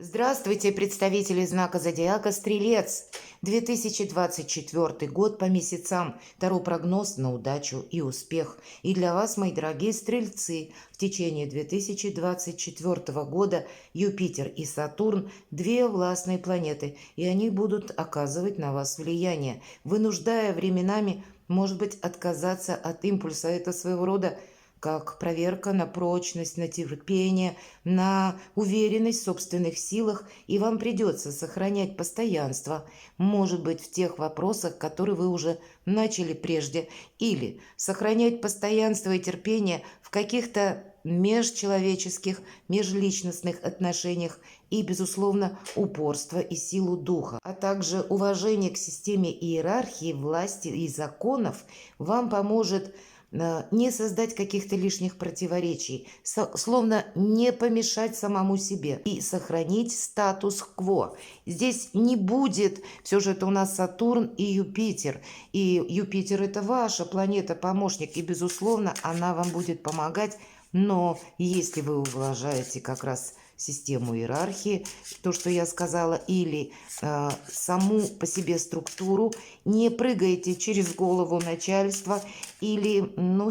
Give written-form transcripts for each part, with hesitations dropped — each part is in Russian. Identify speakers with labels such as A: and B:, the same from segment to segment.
A: Здравствуйте, представители знака зодиака Стрелец. 2024 год по месяцам. Таро прогноз на удачу и успех. И для вас, мои дорогие стрельцы, в течение 2024 года Юпитер и Сатурн – две властные планеты, и они будут оказывать на вас влияние, вынуждая временами, может быть, отказаться от импульса. Это своего рода как проверка на прочность, на терпение, на уверенность в собственных силах, и вам придется сохранять постоянство, может быть, в тех вопросах, которые вы уже начали прежде, или сохранять постоянство и терпение в каких-то межчеловеческих, межличностных отношениях и, безусловно, упорство и силу духа, а также уважение к системе иерархии, власти и законов вам поможет не создать каких-то лишних противоречий, словно не помешать самому себе и сохранить статус-кво. Здесь не будет, все же это у нас Сатурн и Юпитер. И Юпитер – это ваша планета-помощник, и, безусловно, она вам будет помогать. Но если вы уважаете как раз систему иерархии, то, что я сказала, или саму по себе структуру, не прыгаете через голову начальства или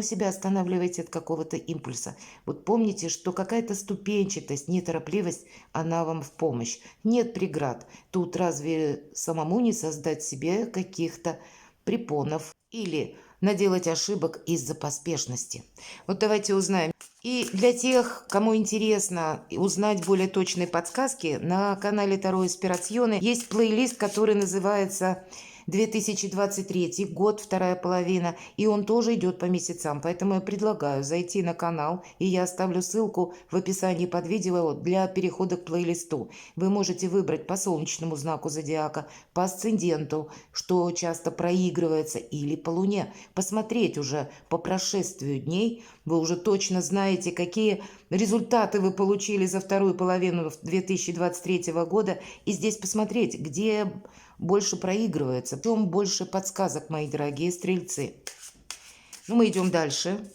A: себя останавливаете от какого-то импульса. Вот помните, что какая-то ступенчатость, неторопливость, она вам в помощь. Нет преград. Тут разве самому не создать себе каких-то препонов или наделать ошибок из-за поспешности? Вот давайте узнаем. И для тех, кому интересно узнать более точные подсказки, на канале Таро Инспирационе есть плейлист, который называется 2023 год, вторая половина, и он тоже идет по месяцам, поэтому я предлагаю зайти на канал, и я оставлю ссылку в описании под видео для перехода к плейлисту. Вы можете выбрать по солнечному знаку зодиака, по асценденту, что часто проигрывается, или по луне. Посмотреть уже по прошествию дней, вы уже точно знаете, какие результаты вы получили за вторую половину 2023 года, и здесь посмотреть, где больше проигрывается, в чем больше подсказок, мои дорогие стрельцы. Мы идем дальше.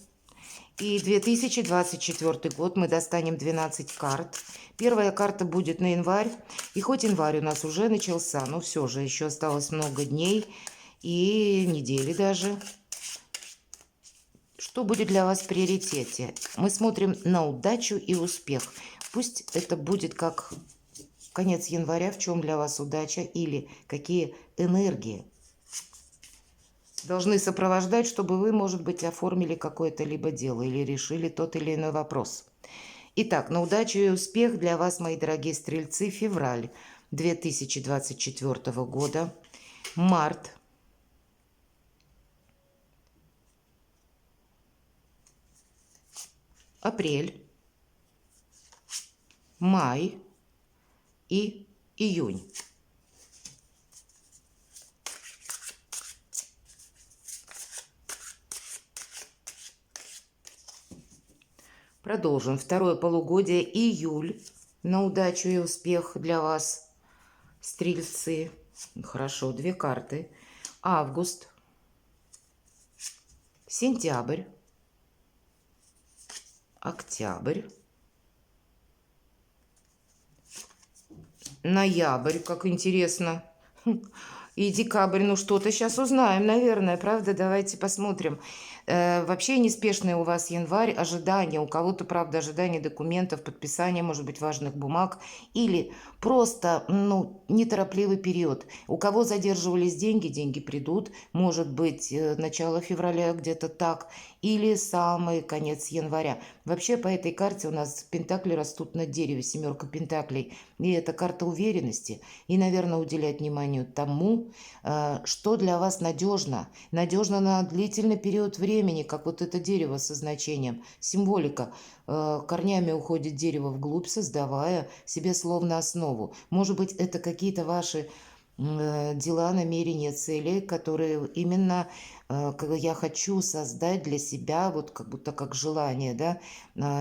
A: И 2024 год мы достанем 12 карт. Первая карта будет на январь. И хоть январь у нас уже начался, но все же еще осталось много дней и недели даже. Что будет для вас в приоритете? Мы смотрим на удачу и успех. Пусть это будет как конец января, в чем для вас удача или какие энергии должны сопровождать, чтобы вы, может быть, оформили какое-то либо дело или решили тот или иной вопрос. Итак, на удачу и успех для вас, мои дорогие стрельцы, февраль 2024 года, март, апрель, май и июнь. Продолжим. Второе полугодие, июль. На удачу и успех для вас, стрельцы. Хорошо, две карты. Август, сентябрь, октябрь, ноябрь, как интересно. И декабрь, что-то сейчас узнаем, наверное, правда? Давайте посмотрим. Вообще неспешный у вас январь, ожидания. У кого-то, правда, ожидание документов, подписания, может быть, важных бумаг. Или просто, неторопливый период. У кого задерживались деньги, деньги придут. Может быть, начало февраля где-то так. Или самый конец января. Вообще, по этой карте у нас пентакли растут на дереве, семерка пентаклей. И это карта уверенности. И, наверное, уделять внимание тому, что для вас надежно. Надежно на длительный период времени, как вот это дерево со значением. Символика. Корнями уходит дерево вглубь, создавая себе словно основу. Может быть, это какие-то ваши дела, намерения, цели, которые именно я хочу создать для себя, вот как будто как желание, да,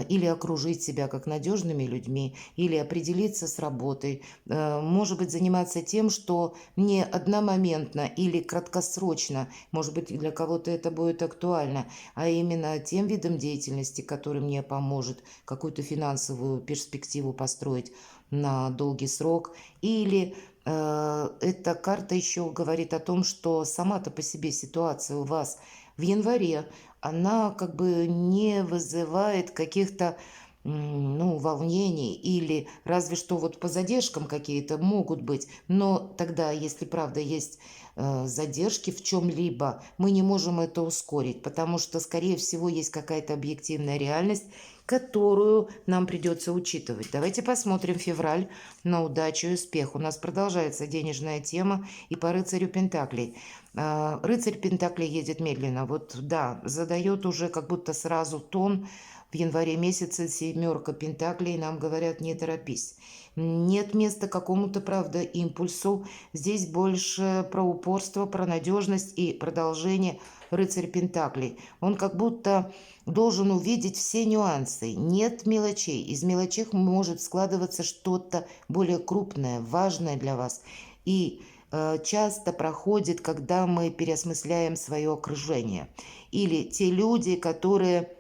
A: или окружить себя как надежными людьми, или определиться с работой, может быть, заниматься тем, что не одномоментно или краткосрочно, может быть, для кого-то это будет актуально, а именно тем видом деятельности, который мне поможет какую-то финансовую перспективу построить. на долгий срок. Или эта карта еще говорит о том, что сама-то по себе ситуация у вас в январе, она как бы не вызывает каких-то ну, волнений, или разве что вот по задержкам какие-то могут быть, но тогда, если правда есть задержки в чем-либо, мы не можем это ускорить, потому что, скорее всего, есть какая-то объективная реальность, которую нам придется учитывать. Давайте посмотрим февраль на удачу и успех. У нас продолжается денежная тема и по рыцарю Пентаклей. Рыцарь Пентаклей едет медленно. Вот да, задает уже как будто сразу тон. В январе месяце семерка Пентаклей нам говорят: не торопись. Нет места какому-то, правда, импульсу. Здесь больше про упорство, про надежность и продолжение. Рыцарь Пентаклей. Он как будто должен увидеть все нюансы. Нет мелочей. Из мелочей может складываться что-то более крупное, важное для вас. И часто проходит, когда мы переосмысляем свое окружение. Или те люди, которые...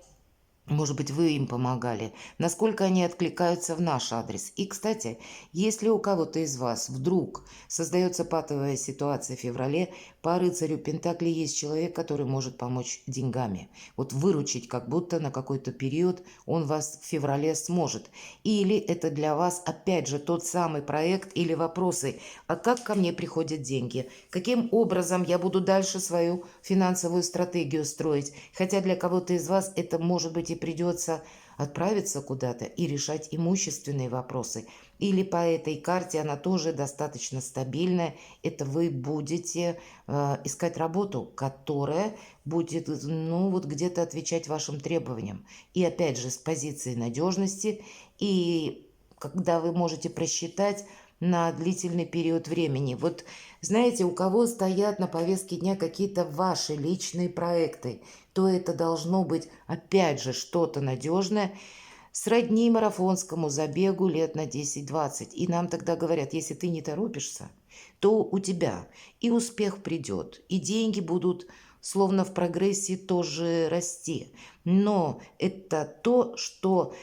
A: Может быть, вы им помогали, насколько они откликаются в наш адрес. И, кстати, если у кого-то из вас вдруг создается патовая ситуация в феврале, по рыцарю Пентаклей есть человек, который может помочь деньгами. Вот выручить как будто на какой-то период он вас в феврале сможет. Или это для вас, опять же, тот самый проект или вопросы: а как ко мне приходят деньги? Каким образом я буду дальше свою финансовую стратегию строить? Хотя для кого-то из вас это может быть и придется отправиться куда-то и решать имущественные вопросы. Или по этой карте, она тоже достаточно стабильная, это вы будете искать работу, которая будет, ну, вот где-то отвечать вашим требованиям. И опять же, с позиции надежности, и когда вы можете просчитать на длительный период времени. Вот знаете, у кого стоят на повестке дня какие-то ваши личные проекты, то это должно быть, опять же, что-то надежное, сродни марафонскому забегу лет на 10-20. И нам тогда говорят: если ты не торопишься, то у тебя и успех придет, и деньги будут словно в прогрессии тоже расти. Но это то, что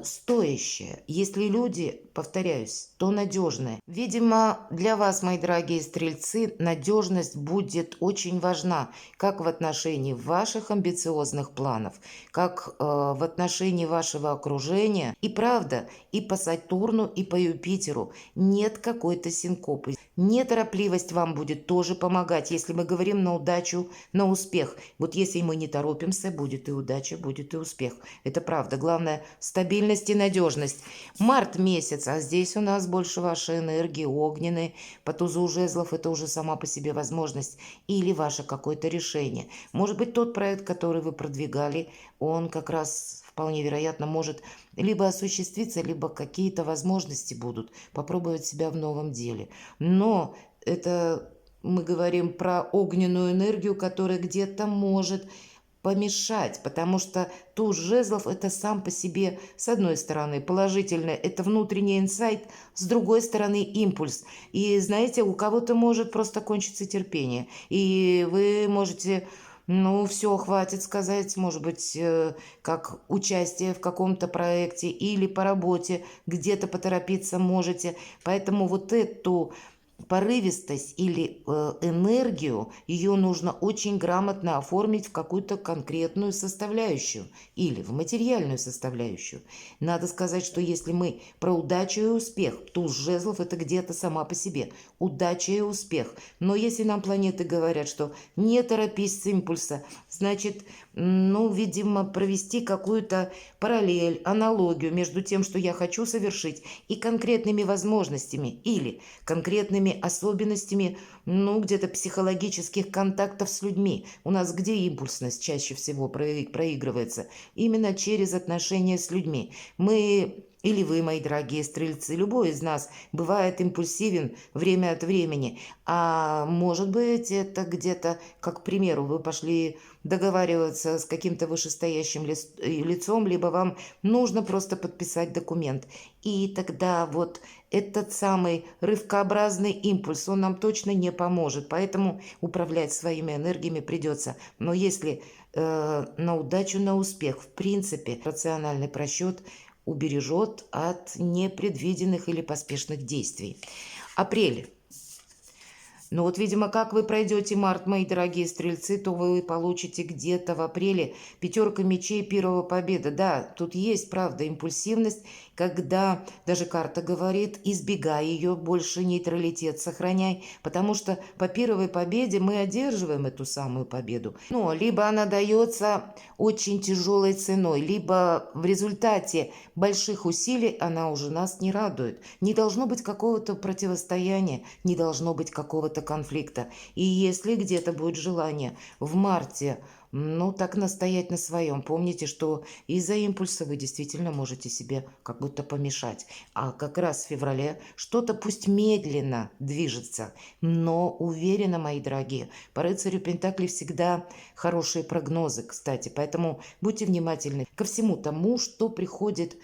A: стоящее. Если люди, повторяюсь, то надежные. Видимо, для вас, мои дорогие стрельцы, надежность будет очень важна, как в отношении ваших амбициозных планов, как в отношении вашего окружения. И правда, и по Сатурну, и по Юпитеру нет какой-то синкопы. Неторопливость вам будет тоже помогать, если мы говорим на удачу, на успех. Вот если мы не торопимся, будет и удача, будет и успех. Это правда. Главное — стабильность и надежность. Март месяц, а здесь у нас больше вашей энергии, огненной. По тузу жезлов это уже сама по себе возможность или ваше какое-то решение. Может быть, тот проект, который вы продвигали, он как раз вполне вероятно может либо осуществиться, либо какие-то возможности будут попробовать себя в новом деле. Но это мы говорим про огненную энергию, которая где-то может помешать, потому что туз жезлов — это сам по себе, с одной стороны, положительное, это внутренний инсайт, с другой стороны, импульс. И знаете, у кого-то может просто кончиться терпение, и вы можете... Ну, все, хватит сказать, может быть, как участие в каком-то проекте или по работе, где-то поторопиться можете. Поэтому вот эту порывистость или энергию, ее нужно очень грамотно оформить в какую-то конкретную составляющую или в материальную составляющую. Надо сказать, что если мы про удачу и успех, туз жезлов — это где-то сама по себе удача и успех. Но если нам планеты говорят, что не торопись с импульса, значит, ну, видимо, провести какую-то параллель, аналогию между тем, что я хочу совершить, и конкретными возможностями или конкретными особенностями, ну, где-то психологических контактов с людьми. У нас где импульсность чаще всего проигрывается? Именно через отношения с людьми. Мы... Или вы, мои дорогие стрельцы, любой из нас бывает импульсивен время от времени. А может быть, это где-то, как, к примеру, вы пошли договариваться с каким-то вышестоящим лицом, либо вам нужно просто подписать документ. И тогда вот этот самый рывкообразный импульс, он нам точно не поможет. Поэтому управлять своими энергиями придется. Но если на удачу, на успех, в принципе, рациональный просчет убережет от непредвиденных или поспешных действий. Апрель. Ну вот, видимо, как вы пройдете март, мои дорогие стрельцы, то вы получите где-то в апреле пятерка мечей, первого победа. Да, тут есть, правда, импульсивность, когда даже карта говорит, избегай ее, больше нейтралитет сохраняй, потому что по первой победе мы одерживаем эту самую победу. Ну, либо она дается очень тяжелой ценой, либо в результате больших усилий она уже нас не радует. Не должно быть какого-то противостояния, не должно быть какого-то конфликта. И если где-то будет желание в марте, ну, так настоять на своем, помните, что из-за импульса вы действительно можете себе как будто помешать. А как раз в феврале что-то пусть медленно движется, но уверенно, мои дорогие. По рыцарю Пентаклей всегда хорошие прогнозы, кстати. Поэтому будьте внимательны ко всему тому, что приходит,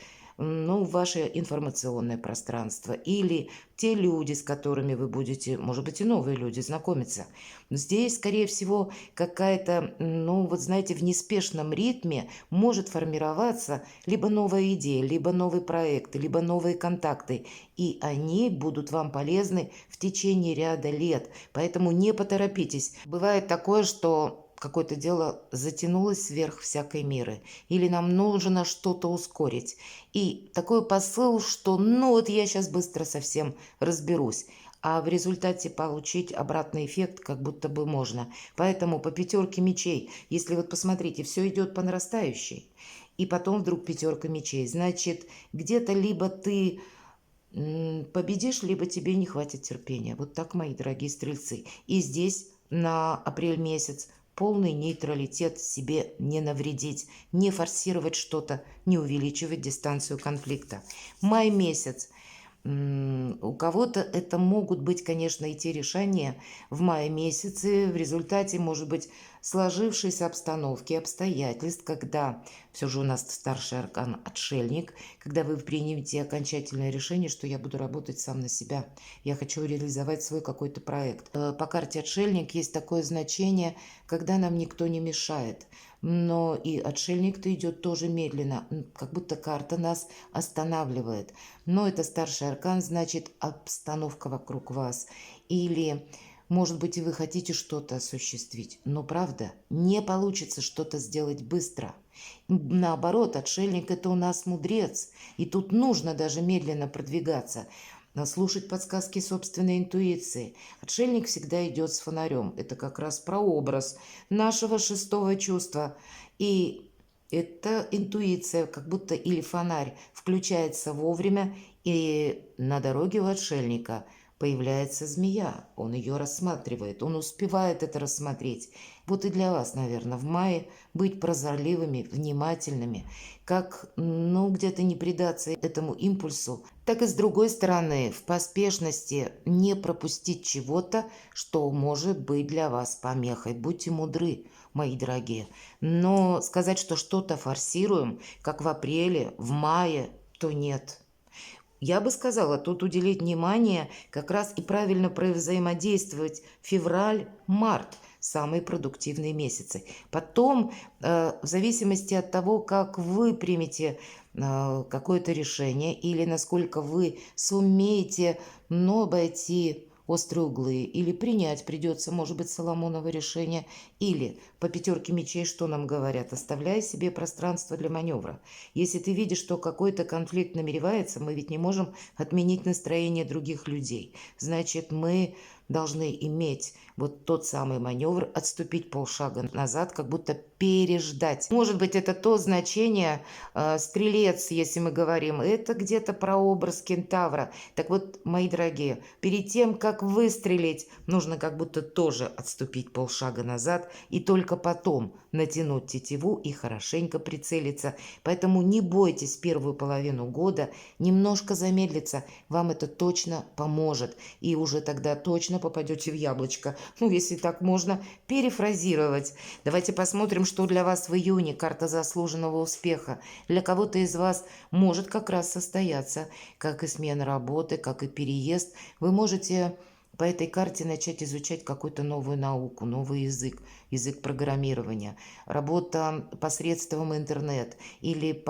A: ну, в ваше информационное пространство или те люди, с которыми вы будете, может быть, и новые люди, знакомиться. Здесь, скорее всего, какая-то, ну, вот знаете, в неспешном ритме может формироваться либо новая идея, либо новый проект, либо новые контакты, и они будут вам полезны в течение ряда лет. Поэтому не поторопитесь. Бывает такое, что какое-то дело затянулось сверх всякой меры, или нам нужно что-то ускорить. И такой посыл, что ну вот я сейчас быстро совсем разберусь, а в результате получить обратный эффект как будто бы можно. Поэтому по пятерке мечей, если вот посмотрите, все идет по нарастающей, и потом вдруг пятерка мечей, значит, где-то либо ты победишь, либо тебе не хватит терпения. Вот так, мои дорогие стрельцы. И здесь на апрель месяц полный нейтралитет, себе не навредить, не форсировать что-то, не увеличивать дистанцию конфликта. Май месяц. У кого-то это могут быть, конечно, и те решения в мае месяце в результате, может быть, сложившейся обстановки, обстоятельств, когда все же у нас старший аркан отшельник, когда вы примете окончательное решение, что я буду работать сам на себя, я хочу реализовать свой какой-то проект. По карте отшельник есть такое значение, когда нам никто не мешает. Но и отшельник-то идет тоже медленно, как будто карта нас останавливает. Но это старший аркан, значит, обстановка вокруг вас. Или, может быть, и вы хотите что-то осуществить, но правда, не получится что-то сделать быстро. Наоборот, отшельник – это у нас мудрец, и тут нужно даже медленно продвигаться, слушать подсказки собственной интуиции. Отшельник всегда идет с фонарем. Это как раз прообраз нашего шестого чувства. И эта интуиция, как будто или фонарь, включается вовремя, и на дороге у отшельника появляется змея. Он ее рассматривает, он успевает это рассмотреть. Вот и для вас, наверное, в мае быть прозорливыми, внимательными, как, ну, где-то не предаться этому импульсу, так и с другой стороны, в поспешности не пропустить чего-то, что может быть для вас помехой. Будьте мудры, мои дорогие. Но сказать, что что-то форсируем, как в апреле, в мае, то нет. Я бы сказала, тут уделить внимание как раз и правильно взаимодействовать февраль-март, самые продуктивные месяцы. Потом, в зависимости от того, как вы примете какое-то решение или насколько вы сумеете, но обойти острые углы, или принять придется, может быть, Соломоново решение, или по пятерке мечей, что нам говорят, оставляя себе пространство для маневра. Если ты видишь, что какой-то конфликт намеревается, мы ведь не можем отменить настроение других людей. Значит, мы должны иметь вот тот самый маневр, отступить полшага назад, как будто переждать. Может быть, это то значение, стрелец, если мы говорим, это где-то прообраз кентавра. Так вот, мои дорогие, перед тем, как выстрелить, нужно как будто тоже отступить полшага назад и только потом натянуть тетиву и хорошенько прицелиться. Поэтому не бойтесь первую половину года немножко замедлиться, вам это точно поможет. И уже тогда точно попадете в яблочко. Ну, если так можно перефразировать. Давайте посмотрим, что для вас в июне. Карта заслуженного успеха. Для кого-то из вас может как раз состояться, как и смена работы, как и переезд. Вы можете по этой карте начать изучать какую-то новую науку, новый язык, язык программирования, работа посредством интернет или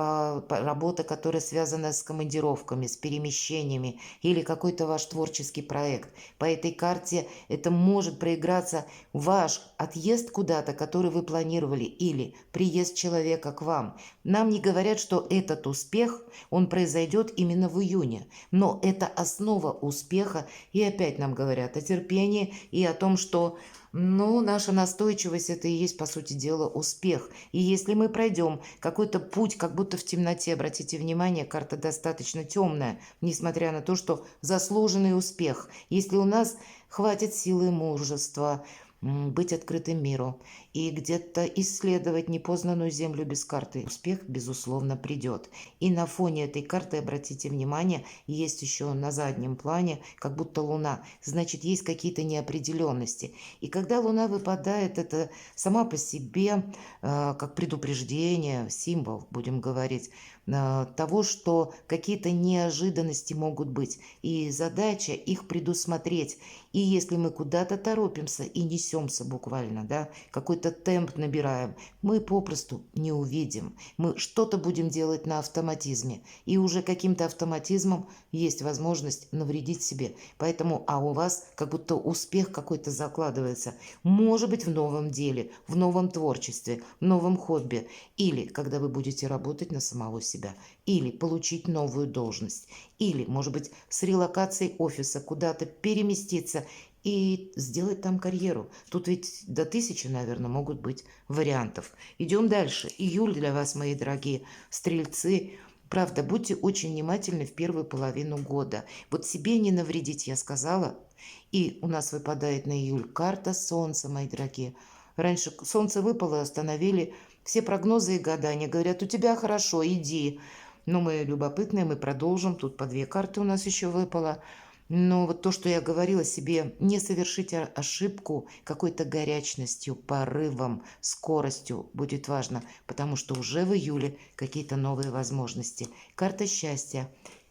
A: работа, которая связана с командировками, с перемещениями или какой-то ваш творческий проект. По этой карте это может проиграться ваш отъезд куда-то, который вы планировали, или приезд человека к вам. Нам не говорят, что этот успех, он произойдет именно в июне, но это основа успеха, и опять нам говорят о терпении и о том, что наша настойчивость – это и есть, по сути дела, успех. И если мы пройдем какой-то путь, как будто в темноте, обратите внимание, карта достаточно темная, несмотря на то, что заслуженный успех. Если у нас хватит силы и мужества, быть открытым миру и где-то исследовать непознанную землю без карты, успех, безусловно, придет. И на фоне этой карты, обратите внимание, есть еще на заднем плане, как будто Луна. Значит, есть какие-то неопределенности. И когда Луна выпадает, это сама по себе как предупреждение, символ, будем говорить, того, что какие-то неожиданности могут быть. И задача их предусмотреть. И если мы куда-то торопимся и несемся буквально, да, какой-то темп набираем, мы попросту не увидим. Мы что-то будем делать на автоматизме. И уже каким-то автоматизмом есть возможность навредить себе. Поэтому, у вас как будто успех какой-то закладывается. Может быть, в новом деле, в новом творчестве, в новом хобби. Или когда вы будете работать на самого себя. Или получить новую должность. Или, может быть, с релокацией офиса куда-то переместиться и сделать там карьеру. Тут ведь до 1000, наверное, могут быть вариантов. Идем дальше. Июль для вас, мои дорогие стрельцы. Правда, будьте очень внимательны в первую половину года. Вот себе не навредить, я сказала. И у нас выпадает на июль карта Солнца, мои дорогие. Раньше Солнце выпало, остановили все прогнозы и гадания. Говорят, у тебя хорошо, иди. Но мы любопытные, мы продолжим. Тут по 2 карты у нас еще выпало. Но вот то, что я говорила себе, не совершите ошибку какой-то горячностью, порывом, скоростью будет важно, потому что уже в июле какие-то новые возможности. Карта счастья.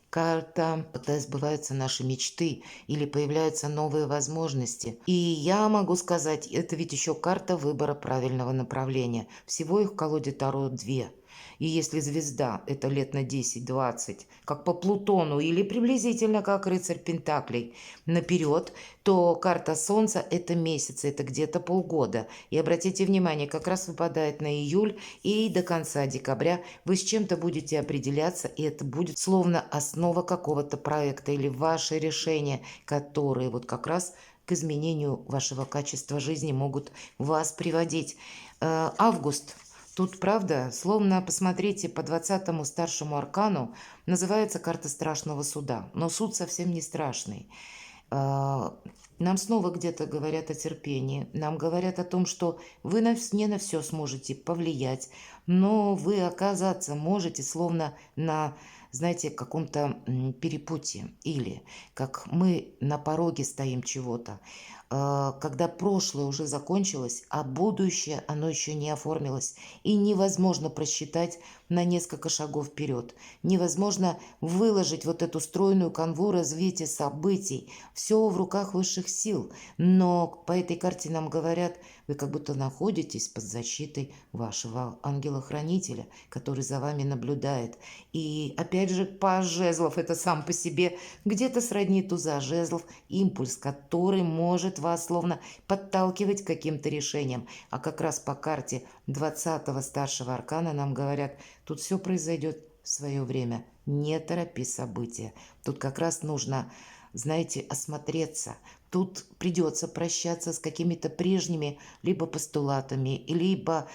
A: Карта, когда сбываются наши мечты или появляются новые возможности. И я могу сказать, это ведь еще карта выбора правильного направления. Всего их в колоде Таро 2. И если звезда – это лет на 10-20, как по Плутону, или приблизительно как рыцарь Пентаклей наперед, то карта Солнца – это месяцы, это где-то полгода. И обратите внимание, как раз выпадает на июль, и до конца декабря вы с чем-то будете определяться, и это будет словно основа какого-то проекта или ваше решение, которые вот как раз к изменению вашего качества жизни могут вас приводить. Август. Тут, правда, словно, посмотрите, по 20-му старшему аркану называется карта страшного суда, но суд совсем не страшный. Нам снова где-то говорят о терпении, нам говорят о том, что вы не на все сможете повлиять, но вы оказаться можете словно на, знаете, каком-то перепутье, или как мы на пороге стоим чего-то, когда прошлое уже закончилось, а будущее, оно еще не оформилось, и невозможно просчитать на несколько шагов вперед. Невозможно выложить вот эту стройную канву развития событий. Все в руках высших сил. Но по этой карте нам говорят, вы как будто находитесь под защитой вашего ангела-хранителя, который за вами наблюдает. И опять же, паж жезлов, это сам по себе где-то сродни туза жезлов, импульс, который может вас словно подталкивать к каким-то решениям. А как раз по карте 20-го старшего аркана нам говорят, тут все произойдет в свое время. Не торопи события. Тут как раз нужно, знаете, осмотреться. Тут придется прощаться с какими-то прежними либо постулатами, либо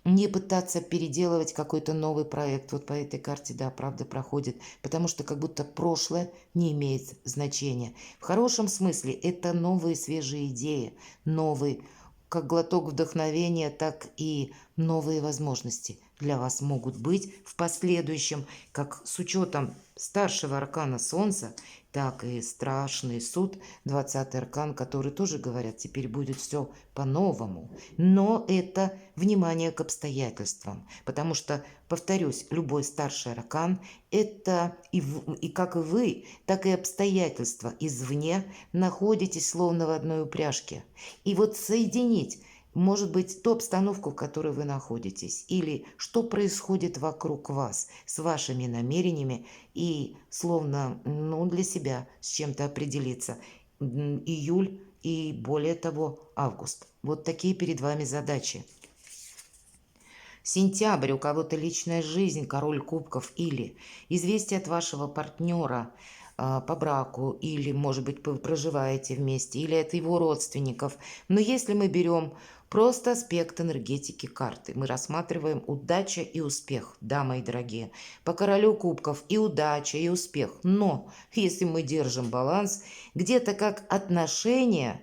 A: не пытаться переделывать какой-то новый проект. Вот по этой карте, да, правда проходит. Потому что как будто прошлое не имеет значения. В хорошем смысле это новые свежие идеи, новые, как глоток вдохновения, так и новые возможности. для вас могут быть в последующем, как с учетом старшего аркана Солнца, так и страшный суд, 20-й аркан, который тоже говорят, теперь будет все по-новому. Но это внимание к обстоятельствам, потому что, повторюсь, любой старший аркан – это и как и вы, так и обстоятельства извне находитесь словно в одной упряжке. И вот соединить, может быть, ту обстановку, в которой вы находитесь, или что происходит вокруг вас с вашими намерениями, и словно для себя с чем-то определиться. Июль и более того август. Вот такие перед вами задачи. Сентябрь, у кого-то личная жизнь, король кубков, или известие от вашего партнера по браку, или, может быть, вы проживаете вместе, или это его родственников. Но если мы берем просто аспект энергетики карты, мы рассматриваем удача и успех, да, мои дорогие. По королю кубков и удача, и успех. Но если мы держим баланс, где-то как отношения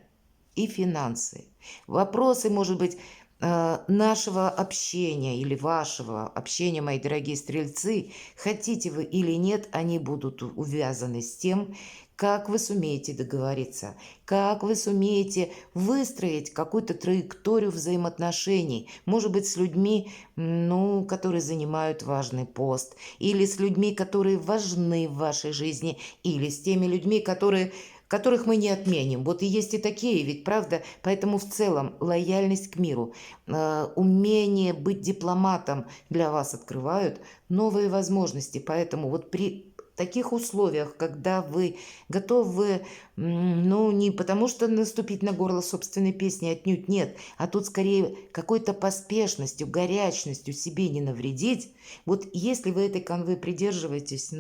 A: и финансы. Вопросы, может быть, нашего общения или вашего общения, мои дорогие стрельцы, хотите вы или нет, они будут увязаны с тем, как вы сумеете договориться, как вы сумеете выстроить какую-то траекторию взаимоотношений, может быть, с людьми, которые занимают важный пост, или с людьми, которые важны в вашей жизни, или с теми людьми, которых мы не отменим. Вот и есть и такие, ведь правда? Поэтому в целом лояльность к миру, умение быть дипломатом для вас открывают новые возможности. Поэтому вот при таких условиях, когда вы готовы, не потому что наступить на горло собственной песни, отнюдь нет, а тут скорее какой-то поспешностью, горячностью себе не навредить. Вот если вы этой канвы придерживаетесь,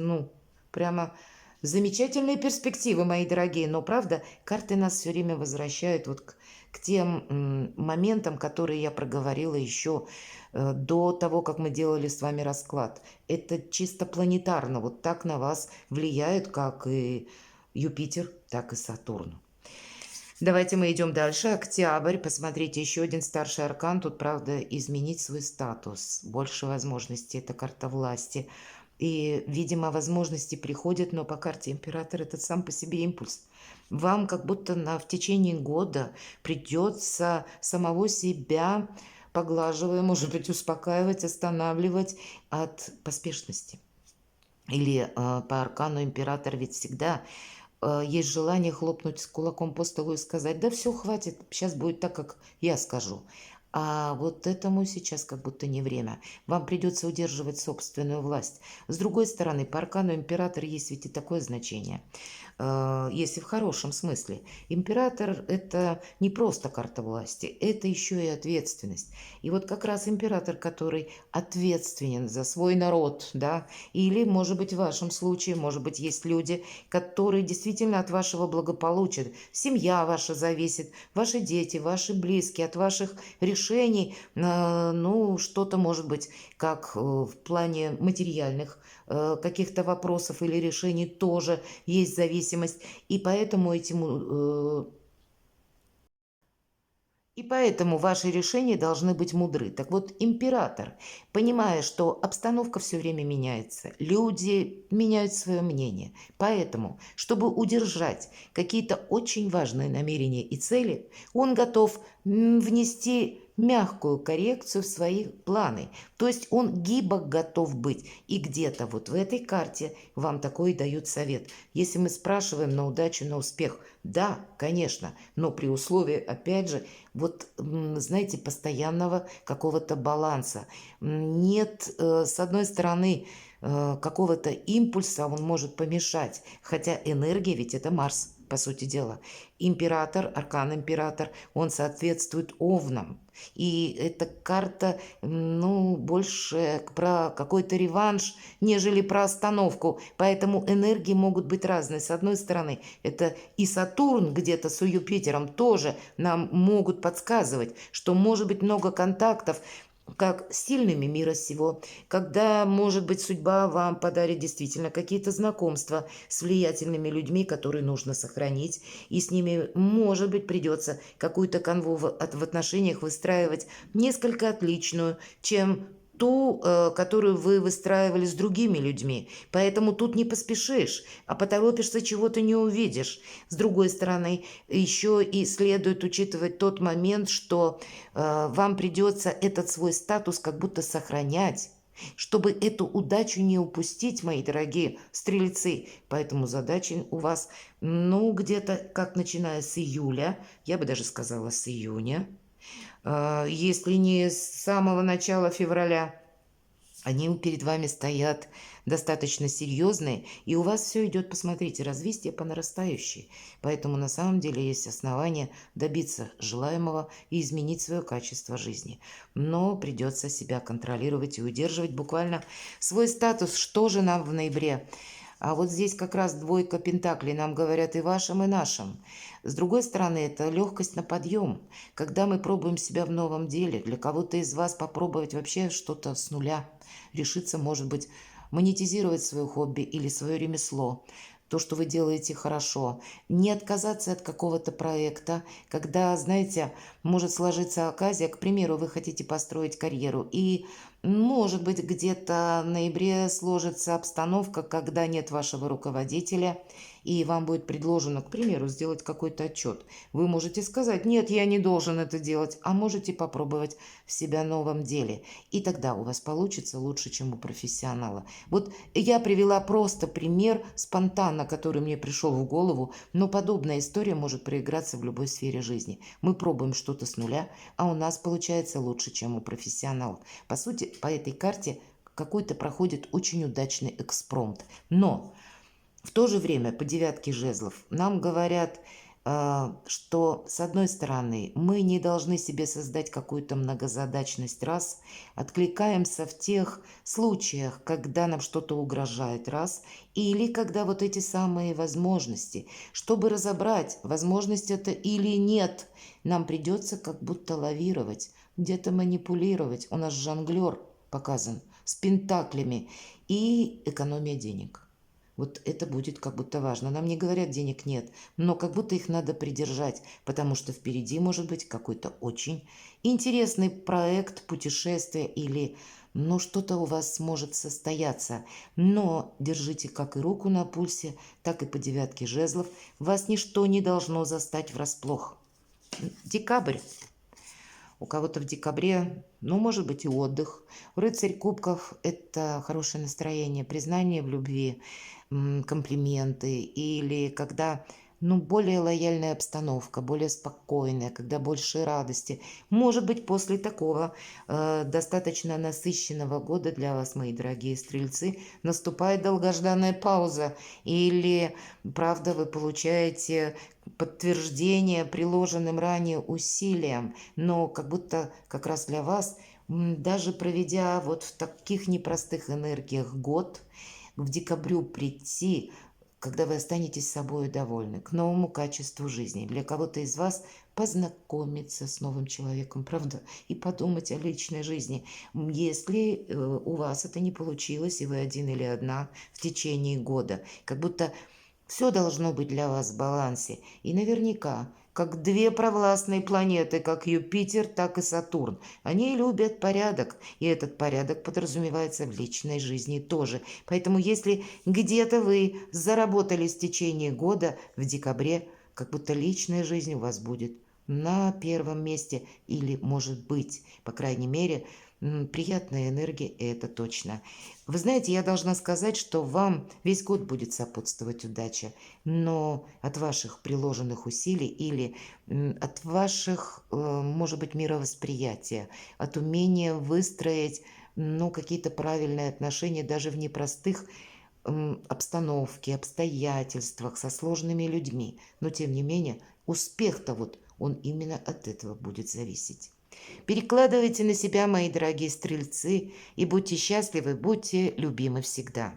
A: прямо замечательные перспективы, мои дорогие, но правда, карты нас все время возвращают вот к тем моментам, которые я проговорила еще до того, как мы делали с вами расклад. Это чисто планетарно, вот так на вас влияют как и Юпитер, так и Сатурн. Давайте мы идем дальше. Октябрь. Посмотрите, еще один старший аркан. Тут, правда, изменить свой статус. Больше возможностей. Это карта власти. И, видимо, возможности приходят, но по карте император это сам по себе импульс. Вам как будто в течение года придется самого себя, поглаживая, может быть, успокаивать, останавливать от поспешности. Или по аркану император ведь всегда есть желание хлопнуть кулаком по столу и сказать, да все, хватит, сейчас будет так, как я скажу. А вот этому сейчас как будто не время. Вам придется удерживать собственную власть. С другой стороны, по аркану император есть ведь и такое значение. Если в хорошем смысле. Император – это не просто карта власти, это еще и ответственность. И вот как раз император, который ответственен за свой народ, да, или, может быть, в вашем случае, может быть, есть люди, которые действительно от вашего благополучия, семья ваша зависит, ваши дети, ваши близкие, от ваших решений, что-то может быть, как в плане материальных каких-то вопросов или решений тоже есть зависимость. И поэтому ваши решения должны быть мудры. Так вот, император, понимая, что обстановка все время меняется, люди меняют свое мнение. Поэтому, чтобы удержать какие-то очень важные намерения и цели, он готов внести мягкую коррекцию в свои планы. То есть он гибок готов быть. И где-то вот в этой карте вам такой дают совет. Если мы спрашиваем на удачу, на успех, да, конечно, но при условии, опять же, вот, знаете, постоянного какого-то баланса. Нет, с одной стороны, какого-то импульса, он может помешать. Хотя энергия ведь это Марс, по сути дела. Император, аркан император, он соответствует овнам. И эта карта, больше про какой-то реванш, нежели про остановку. Поэтому энергии могут быть разные. С одной стороны, это и Сатурн где-то с Юпитером тоже нам могут подсказывать, что может быть много контактов, как с сильными мира сего, когда, может быть, судьба вам подарит действительно какие-то знакомства с влиятельными людьми, которые нужно сохранить, и с ними, может быть, придется какую-то канву в отношениях выстраивать несколько отличную, чем ту, которую вы выстраивали с другими людьми. Поэтому тут не поспешишь, а поторопишься, чего-то не увидишь. С другой стороны, еще и следует учитывать тот момент, что вам придется этот свой статус как будто сохранять, чтобы эту удачу не упустить, мои дорогие стрельцы. Поэтому задачи у вас, ну, где-то как начиная с июля, я бы даже сказала с июня, если не с самого начала февраля, они перед вами стоят достаточно серьезные, и у вас все идет, посмотрите, развитие по нарастающей. Поэтому на самом деле есть основания добиться желаемого и изменить свое качество жизни. Но придется себя контролировать и удерживать буквально свой статус. Что же нам в ноябре? А вот здесь как раз двойка пентаклей, нам говорят и вашим, и нашим. С другой стороны, это легкость на подъем. Когда мы пробуем себя в новом деле, для кого-то из вас попробовать вообще что-то с нуля, решиться, может быть, монетизировать свое хобби или свое ремесло, то, что вы делаете хорошо, не отказаться от какого-то проекта, когда, знаете, может сложиться оказия, к примеру, вы хотите построить карьеру, и, может быть, где-то в ноябре сложится обстановка, когда нет вашего руководителя, и вам будет предложено, к примеру, сделать какой-то отчет. Вы можете сказать: нет, я не должен это делать, а можете попробовать в себя в новом деле. И тогда у вас получится лучше, чем у профессионала. Вот я привела просто пример спонтанно, который мне пришел в голову, но подобная история может проиграться в любой сфере жизни. Мы пробуем что-то с нуля, а у нас получается лучше, чем у профессионалов. По сути, по этой карте какой-то проходит очень удачный экспромт. Но в то же время по девятке жезлов нам говорят, что с одной стороны мы не должны себе создать какую-то многозадачность, раз, откликаемся в тех случаях, когда нам что-то угрожает, раз, или когда вот эти самые возможности, чтобы разобрать, возможность это или нет, нам придется как будто лавировать, где-то манипулировать. У нас жонглер показан с пентаклями и экономия денег. Вот это будет как будто важно. Нам не говорят, денег нет, но как будто их надо придержать, потому что впереди может быть какой-то очень интересный проект, путешествие или, ну, что-то у вас может состояться. Но держите как и руку на пульсе, так и по девятке жезлов. Вас ничто не должно застать врасплох. Декабрь. У кого-то в декабре, ну, может быть, и отдых. Рыцарь кубков – это хорошее настроение, признание в любви, комплименты. Или когда, ну, более лояльная обстановка, более спокойная, когда больше радости. Может быть, после такого достаточно насыщенного года для вас, мои дорогие стрельцы, наступает долгожданная пауза. Или, правда, вы получаете подтверждение приложенным ранее усилиям, но как будто как раз для вас, даже проведя вот в таких непростых энергиях год, в декабрю прийти, когда вы останетесь собой довольны, к новому качеству жизни. Для кого-то из вас познакомиться с новым человеком, правда, и подумать о личной жизни. Если у вас это не получилось, и вы один или одна в течение года, как будто все должно быть для вас в балансе. И наверняка, как две провластные планеты, как Юпитер, так и Сатурн, они любят порядок. И этот порядок подразумевается в личной жизни тоже. Поэтому если где-то вы заработались в течение года, в декабре, как будто личная жизнь у вас будет на первом месте или, может быть, по крайней мере, приятная энергия, это точно. Вы знаете, я должна сказать, что вам весь год будет сопутствовать удача, но от ваших приложенных усилий или от ваших, может быть, мировосприятия, от умения выстроить, ну, какие-то правильные отношения даже в непростых обстановке, обстоятельствах, со сложными людьми. Но, тем не менее, успех-то вот, он именно от этого будет зависеть. Перекладывайте на себя, мои дорогие стрельцы, и будьте счастливы, будьте любимы всегда.